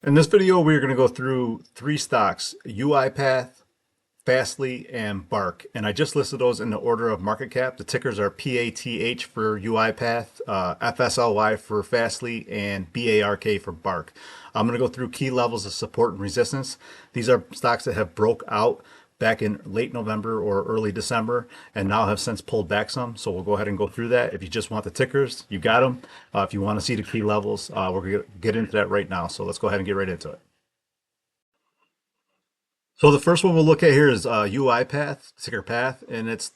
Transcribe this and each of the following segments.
In this video, we're going to go through three stocks: UiPath, FSLY, and BARK. And I just listed those in the order of market cap. The tickers are PATH for UiPath, FSLY for FSLY, and BARK for BARK. I'm going to go through key levels of support and resistance. These are stocks that have broke out back in late November or early December and now have since pulled back some. So we'll go ahead and go through that. If you just want the tickers, you got them. If you want to see the key levels, we're going to get into that right now. So let's go ahead and get right into it. So the first one we'll look at here is UiPath, ticker path, and it's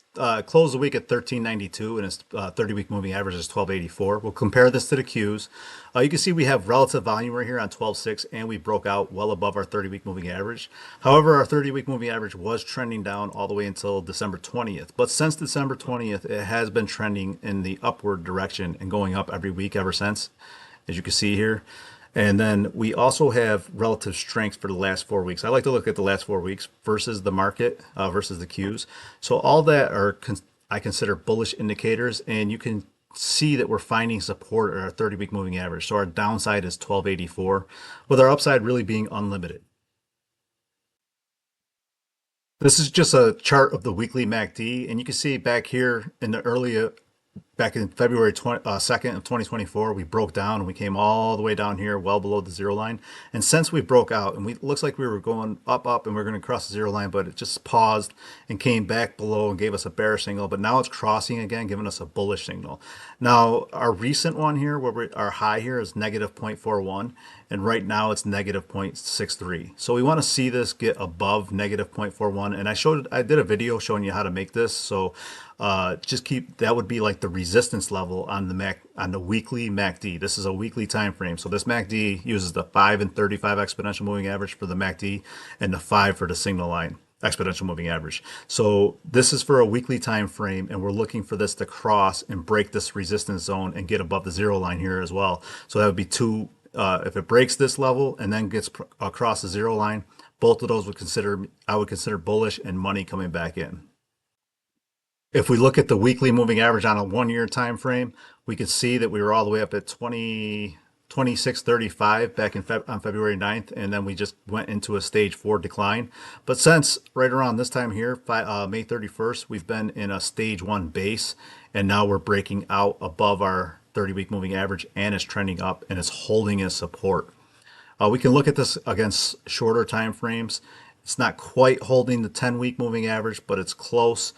closed the week at 1392, and its 30-week moving average is 1284. We'll compare this to the Qs. You can see we have relative volume right here on 12.6, and we broke out well above our 30-week moving average. However, our 30-week moving average was trending down all the way until December 20th. But since December 20th, it has been trending in the upward direction and going up every week ever since, as you can see here. And then we also have relative strength for the last 4 weeks. I like to look at the last 4 weeks versus the market versus the Qs. So all that are I consider bullish indicators, and you can see that we're finding support at our 30-week moving average. So our downside is 1284, with our upside really being unlimited. This is just a chart of the weekly MACD, and you can see back here in the early back in February 2nd of 2024, we broke down and we came all the way down here, well below the zero line. And since we broke out, and we looks like we were going up, and we are going to cross the zero line, but it just paused and came back below and gave us a bearish signal. But now it's crossing again, giving us a bullish signal. Now, our recent one here, our high here is negative 0.41, and right now it's negative 0.63. So we want to see this get above negative 0.41. And I did a video showing you how to make this. So just keep, that would be like the resistance level on the weekly MACD. This is a weekly time frame. So this MACD uses the 5 and 35 exponential moving average for the MACD and the 5 for the signal line exponential moving average. So this is for a weekly time frame, and we're looking for this to cross and break this resistance zone and get above the zero line here as well. So that would be two. If it breaks this level and then gets across the zero line, both of those I would consider bullish and money coming back in. If we look at the weekly moving average on a 1 year time frame, we could see that we were all the way up at 2635 back on February 9th, and then we just went into a stage 4 decline. But since right around this time here, May 31st, we've been in a stage 1 base, and now we're breaking out above our 30-week moving average, and it's trending up, and it's holding as support. We can look at this against shorter time frames. It's not quite holding the 10-week moving average, but it's close.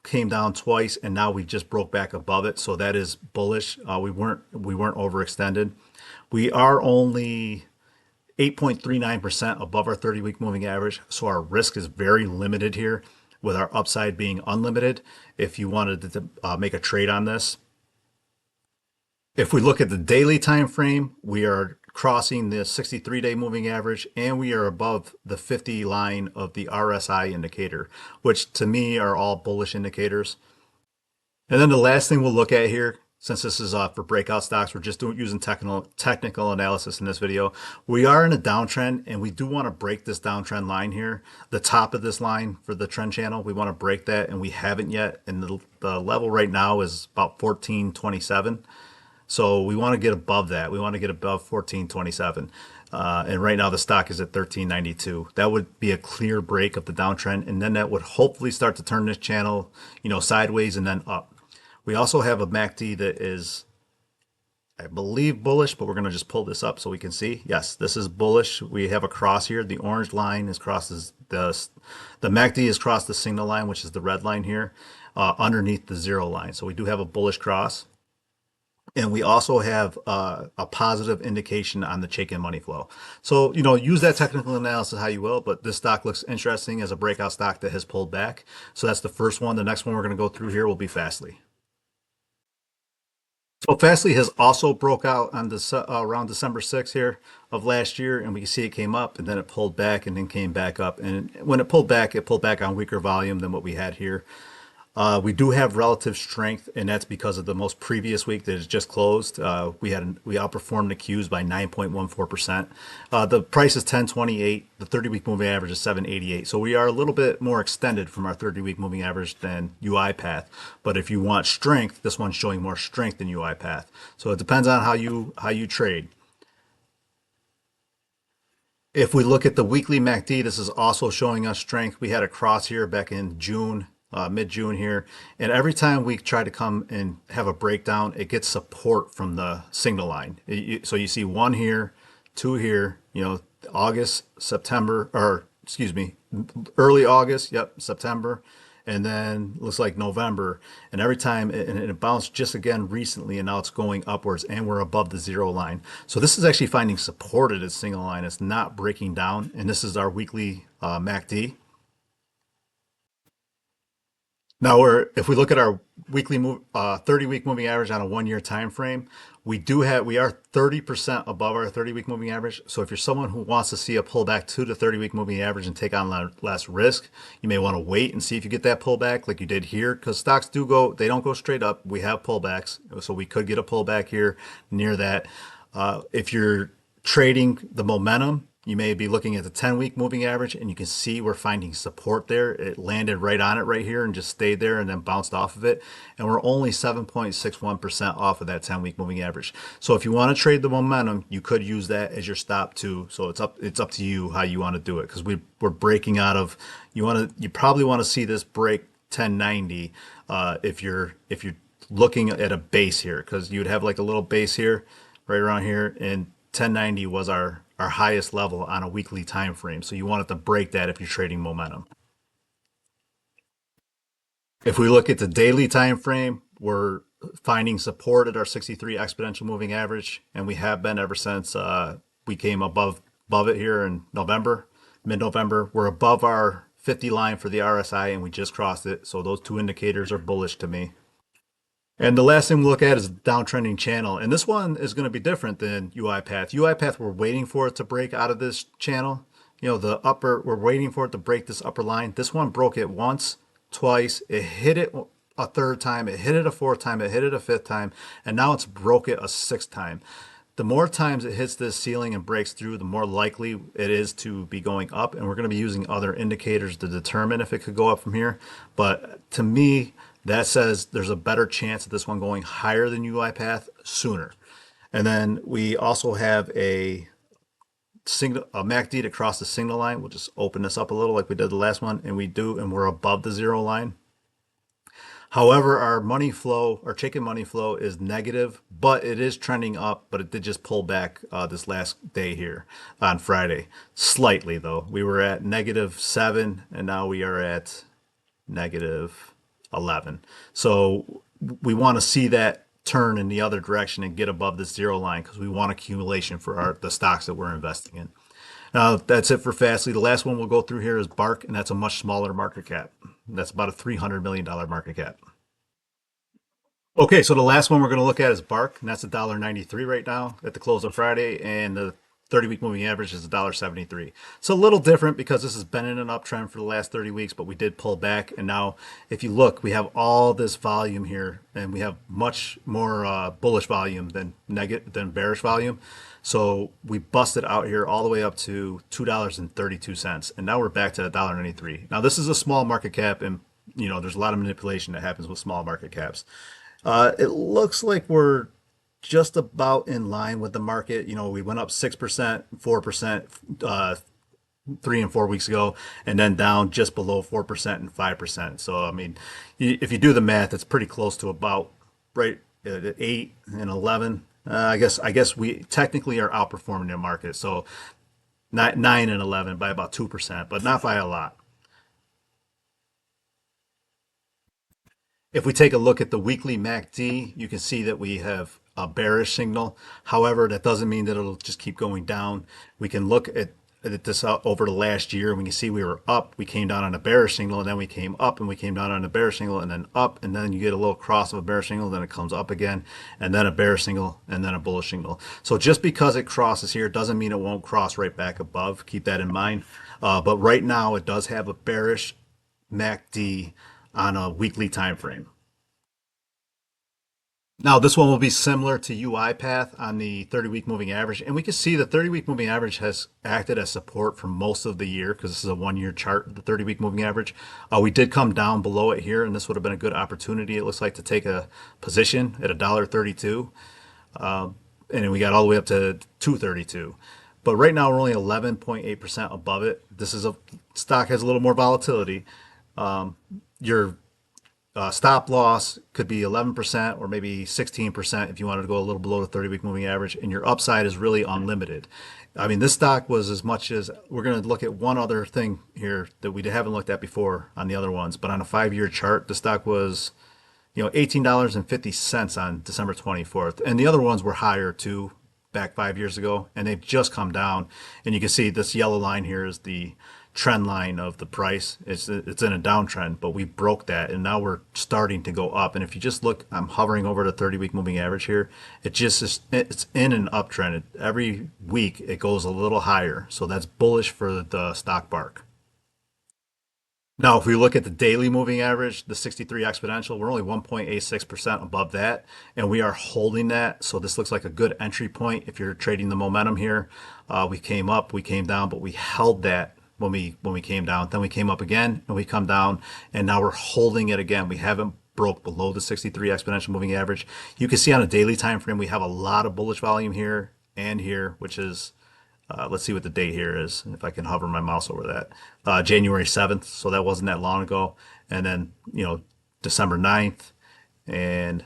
Came down twice, and now we just broke back above it, so that is bullish. We weren't overextended. We are only 8.39% above our 30-week moving average, so our risk is very limited here, with our upside being unlimited if you wanted to make a trade on this. If we look at the daily time frame, we are crossing the 63-day moving average, and we are above the 50 line of the RSI indicator, which to me are all bullish indicators. And then the last thing we'll look at here, since this is for breakout stocks, we're just using technical analysis in this video. We are in a downtrend, and we do want to break this downtrend line here, the top of this line for the trend channel. We want to break that, and we haven't yet. And the level right now is about 1427. So we want to get above that. We want to get above 1427. And right now the stock is at 1392. That would be a clear break of the downtrend, and then that would hopefully start to turn this channel, sideways and then up. We also have a MACD that is, I believe, bullish, but we're going to just pull this up so we can see. Yes, this is bullish. We have a cross here. The orange line is crosses the MACD is crossed the signal line, which is the red line here, underneath the zero line. So we do have a bullish cross. And we also have a positive indication on the Chaikin Money Flow. So, use that technical analysis how you will, but this stock looks interesting as a breakout stock that has pulled back. So that's the first one. The next one we're going to go through here will be FSLY. So FSLY has also broke out on this around December 6th here of last year, and we can see it came up and then it pulled back and then came back up. And when it pulled back on weaker volume than what we had here. We do have relative strength, and that's because of the most previous week that is just closed. We outperformed the Qs by 9.14%. The price is 1028. The 30-week moving average is 788. So we are a little bit more extended from our 30-week moving average than UiPath. But if you want strength, this one's showing more strength than UiPath. So it depends on how you trade. If we look at the weekly MACD, this is also showing us strength. We had a cross here back in June, mid-June here. And every time we try to come and have a breakdown, it gets support from the signal line. So you see one here, two here, August, September, or excuse me, early August, yep, September, and then looks like November. And every time it bounced just again recently, and now it's going upwards, and we're above the zero line. So this is actually finding support at its single line. It's not breaking down, and this is our weekly MACD. Now, if we look at our weekly 30-week moving average on a 1 year time frame, we are 30% above our 30-week moving average. So if you're someone who wants to see a pullback to the 30-week moving average and take on less risk, you may want to wait and see if you get that pullback like you did here, because stocks they don't go straight up. We have pullbacks, so we could get a pullback here near that. If you're trading the momentum, you may be looking at the 10-week moving average, and you can see we're finding support there. It landed right on it right here and just stayed there and then bounced off of it. And we're only 7.61% off of that 10-week moving average. So if you want to trade the momentum, you could use that as your stop too. So it's up to you how you want to do it, because we're breaking out of, you probably want to see this break 1090 if you're looking at a base here, because you would have like a little base here right around here, and 1090 was our highest level on a weekly time frame. So you want it to break that if you're trading momentum. If we look at the daily time frame, we're finding support at our 63 exponential moving average, and we have been ever since we came above it here in November, mid-November. We're above our 50 line for the RSI, and we just crossed it. So those two indicators are bullish to me. And the last thing we look at is the downtrending channel. And this one is going to be different than UiPath. UiPath, we're waiting for it to break out of this channel. We're waiting for it to break this upper line. This one broke it once, twice. It hit it a third time. It hit it a fourth time. It hit it a fifth time. And now it's broke it a sixth time. The more times it hits this ceiling and breaks through, the more likely it is to be going up. And we're going to be using other indicators to determine if it could go up from here. But to me, that says there's a better chance of this one going higher than UiPath sooner. And then we also have a MACD to cross the signal line. We'll just open this up a little like we did the last one, and we're above the zero line. However, our Chaikin Money Flow is negative, but it is trending up, but it did just pull back this last day here on Friday. Slightly though. We were at -7, and now we are at -11. So we want to see that turn in the other direction and get above the zero line, because we want accumulation for the stocks that we're investing in. Now, that's it for FSLY. The last one we'll go through here is BARK, and that's a much smaller market cap. That's about a $300 million market cap. Okay, so the last one we're going to look at is BARK, and that's $1.93 right now at the close of Friday, and the 30-week moving average is $1.73. It's a little different because this has been in an uptrend for the last 30 weeks, but we did pull back, and now if you look, we have all this volume here, and we have much more bullish volume than bearish volume. So we busted out here all the way up to $2.32, and now we're back to $1.93. Now this is a small market cap, and there's a lot of manipulation that happens with small market caps. It looks like we're just about in line with the market. We went up 6%, 4%, 3 and 4 weeks ago, and then down just below 4% and 5%. So, I mean, if you do the math, it's pretty close to about right at 8 and 11. I guess we technically are outperforming the market. So 9 and 11 by about 2%, but not by a lot. If we take a look at the weekly MACD, you can see that we have a bearish signal. However, that doesn't mean that it'll just keep going down. We can look at this over the last year, and we can see we were up. We came down on a bearish signal, and then we came up, and we came down on a bearish signal, and then up, and then you get a little cross of a bearish signal, then it comes up again, and then a bearish signal, and then a bullish signal. So just because it crosses here doesn't mean it won't cross right back above. Keep that in mind. But right now, it does have a bearish MACD on a weekly time frame. Now, this one will be similar to UiPath on the 30-week moving average. And we can see the 30-week moving average has acted as support for most of the year, because this is a 1 year chart, the 30-week moving average. We did come down below it here, and this would have been a good opportunity, it looks like, to take a position at $1.32. And then we got all the way up to $2.32. But right now we're only 11.8% above it. This is a stock has a little more volatility. Your stop loss could be 11% or maybe 16% if you wanted to go a little below the 30-week moving average, and your upside is really unlimited. I mean, this stock was as much as we're going to look at one other thing here that we haven't looked at before on the other ones, but on a 5-year chart, the stock was $18.50 on December 24th, and the other ones were higher too back 5 years ago, and they've just come down. And you can see this yellow line here is the trend line of the price. It's in a downtrend, but we broke that, and now we're starting to go up. And if you just look, I'm hovering over the 30-week moving average here. It just is, it's in an uptrend. Every week it goes a little higher, so that's bullish for the stock BARK. Now, if we look at the daily moving average, the 63 exponential, we're only 1.86% above that, and we are holding that. So this looks like a good entry point if you're trading the momentum here. We came up, we came down, but we held that when we came down. Then we came up again, and we come down, and now we're holding it again. We haven't broke below the 63 exponential moving average. You can see on a daily time frame, we have a lot of bullish volume here and here, which is let's see what the date here is, if I can hover my mouse over that. January 7th, so that wasn't that long ago. And then, December 9th and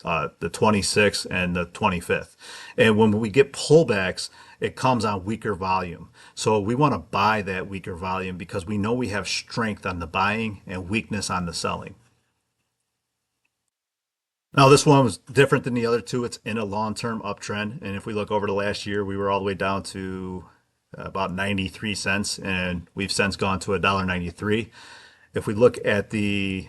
the 26th and the 25th. And when we get pullbacks, it comes on weaker volume. So we want to buy that weaker volume because we know we have strength on the buying and weakness on the selling. Now, this one was different than the other two. It's in a long-term uptrend. And if we look over the last year, we were all the way down to about 93 cents, and we've since gone to $1.93. If we look at the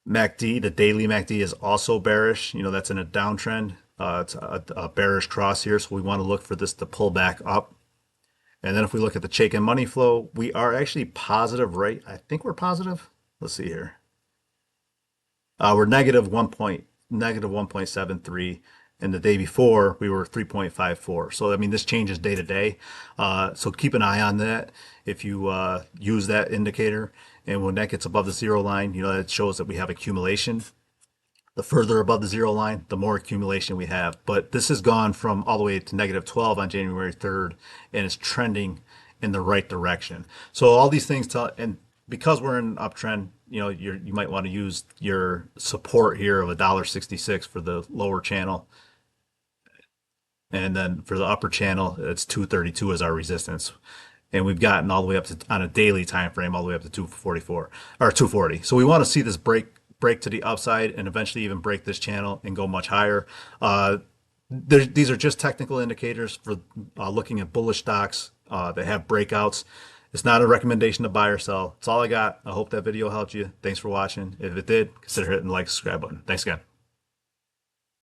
MACD, the daily MACD is also bearish. That's in a downtrend. It's a bearish cross here, so we want to look for this to pull back up. And then if we look at the Chaikin Money Flow, we are actually positive, right? I think we're positive. Let's see here. We're negative 1.73, and the day before we were 3.54. So I mean, this changes day to day. So keep an eye on that if you use that indicator. And when that gets above the zero line, it shows that we have accumulation. The further above the zero line, the more accumulation we have. But this has gone from all the way to negative 12 on January 3rd, and it's trending in the right direction. So all these things tell, and because we're in an uptrend, you might want to use your support here of $1.66 for the lower channel. And then for the upper channel, it's 232 as our resistance. And we've gotten all the way up to, on a daily time frame, all the way up to 244 or 240. So we want to see this break to the upside and eventually even break this channel and go much higher. These are just technical indicators for looking at bullish stocks that have breakouts. It's not a recommendation to buy or sell. That's all I got. I hope that video helped you. Thanks for watching. If it did, consider hitting the like, subscribe button. Thanks again.